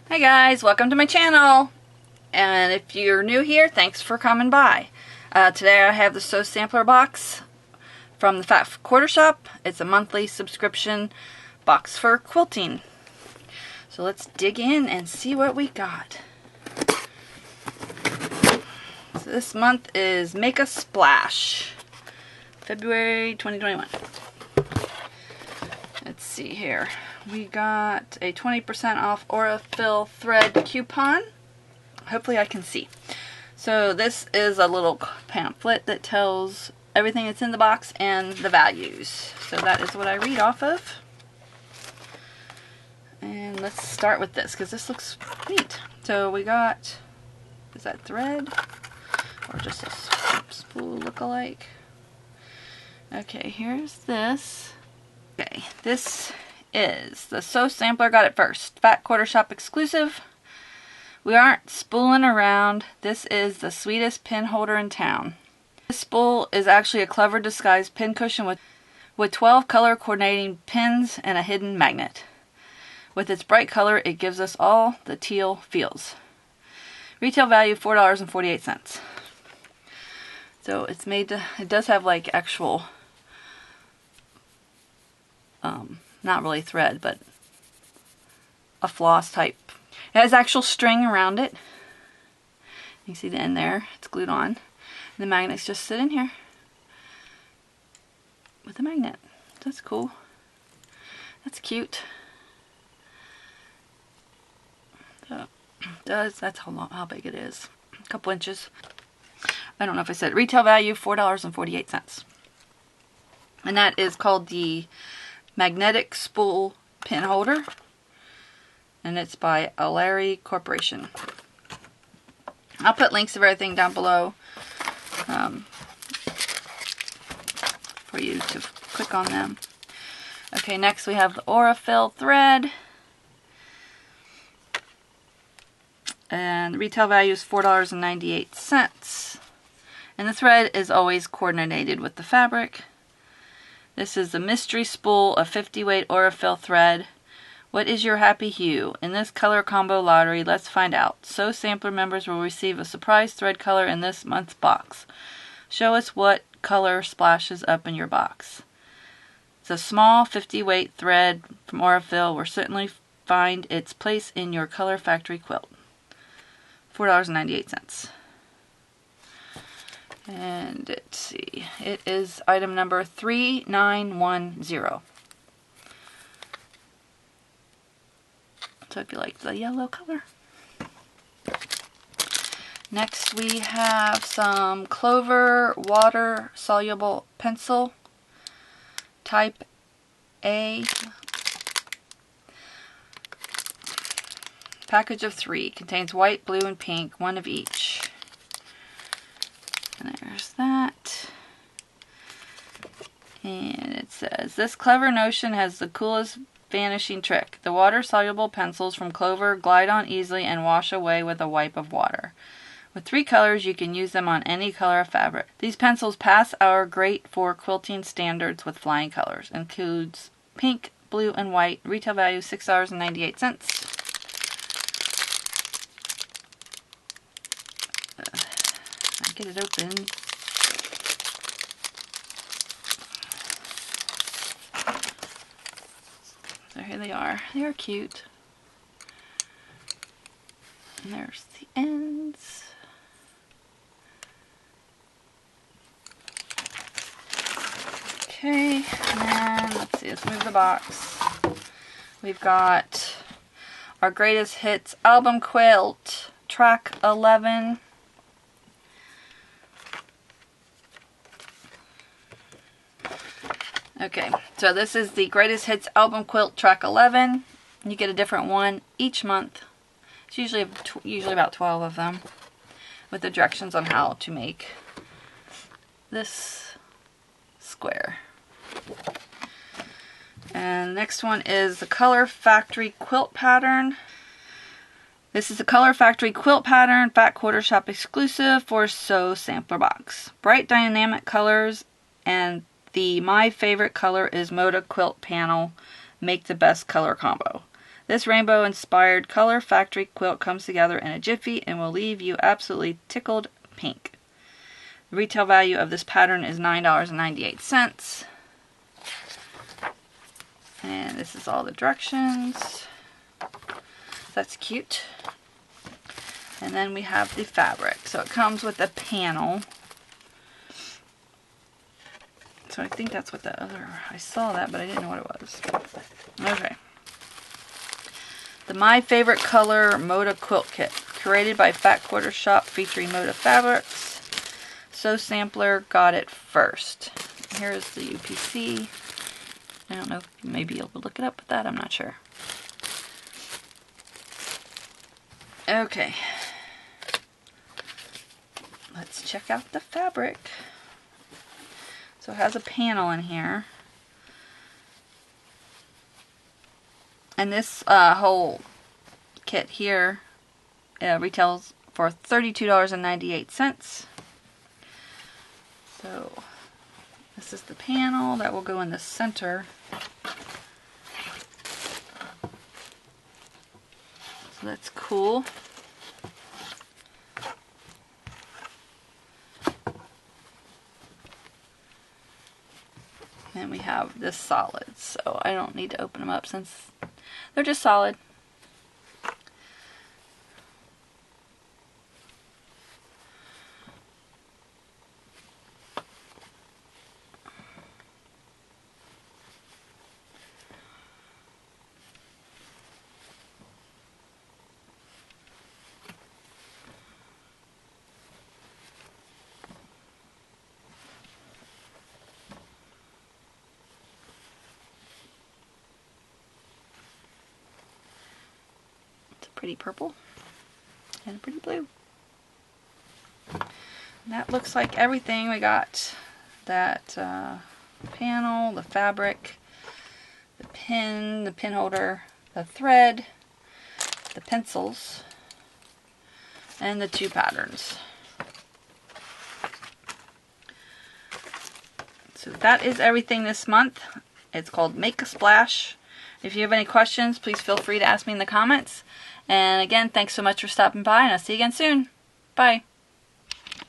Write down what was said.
Hi guys, welcome to my channel. And if you're new here, thanks for coming by. Today I have the Sew Sampler box from the Fat Quarter Shop. It's a monthly subscription box for quilting. So let's dig in and see what we got. So this month is Make a Splash, February 2021. Let's see here. We got a 20% off Aura Fill thread coupon. Hopefully I can see. So this is a little pamphlet that tells everything that's in the box and the values. So that is what I read off of. And let's start with this because this looks neat. So we got, is that thread or just a spool look-alike? Okay, here's this. Okay, this is the Sew Sampler, got it first. Fat Quarter Shop exclusive. We aren't spooling around. This is the sweetest pin holder in town. This spool is actually a clever disguised pin cushion with 12 color coordinating pins and a hidden magnet. With its bright color, it gives us all the teal feels. Retail value $4.48. So it's made to, it does have like actual not really thread, but a floss type. It has actual string around it. You can see the end there. It's glued on. And the magnets just sit in here with a magnet. That's cool. That's cute. So that's how big it is. A couple inches. I don't know if I said retail value $4.48. And that is called the Magnetic Spool Pin Holder, and it's by Alari Corporation. I'll put links of everything down below for you to click on them. Okay, next we have the Aura Fill thread, and the retail value is $4.98. And the thread is always coordinated with the fabric. This is the mystery spool of 50 weight Aura Fill thread. What is your happy hue? In this color combo lottery, let's find out. Sew Sampler members will receive a surprise thread color in this month's box. Show us what color splashes up in your box. It's a small 50 weight thread from Aura Fill will certainly find its place in your color factory quilt. $4.98. And let's see, it is item number 3910. So if you like the yellow color. Next we have some Clover water soluble pencil type A. Package of 3 contains white, blue, and pink, one of each. And there's that. And it says, this clever notion has the coolest vanishing trick. The water-soluble pencils from Clover glide on easily and wash away with a wipe of water. With 3 colors, you can use them on any color of fabric. These pencils pass our great for quilting standards with flying colors. Includes pink, blue, and white. Retail value $6.98. Get it open. So here they are. They are cute. And there's the ends. Okay, and let's see, let's move the box. We've got our Greatest Hits album quilt, track 11. Okay, so this is the Greatest Hits album quilt, track 11. You get a different one each month. It's usually about 12 of them, with the directions on how to make this square. And next one is the Color Factory quilt pattern. This is the Color Factory quilt pattern, Fat Quarter Shop exclusive for Sew Sampler box. Bright dynamic colors, and my favorite color is Moda Quilt Panel. Make the best color combo. This rainbow-inspired color factory quilt comes together in a jiffy and will leave you absolutely tickled pink. The retail value of this pattern is $9.98. And this is all the directions. That's cute. And then we have the fabric. So it comes with a panel. So I think that's what the other, I saw that, but I didn't know what it was. Okay. The My Favorite Color Moda Quilt Kit, created by Fat Quarter Shop, featuring Moda fabrics. Sew Sampler got it first. Here's the UPC. I don't know if you may be able to look it up with that, I'm not sure. Okay. Let's check out the fabric. So it has a panel in here. And this whole kit here retails for $32.98. So this is the panel that will go in the center. So that's cool. And we have this solid, so I don't need to open them up since they're just solid. Pretty purple and pretty blue. And that looks like everything. We got that panel, the fabric, the pin holder, the thread, the pencils, and the 2 patterns. So that is everything this month. It's called Make a Splash. If you have any questions, please feel free to ask me in the comments. And again, thanks so much for stopping by, and I'll see you again soon. Bye.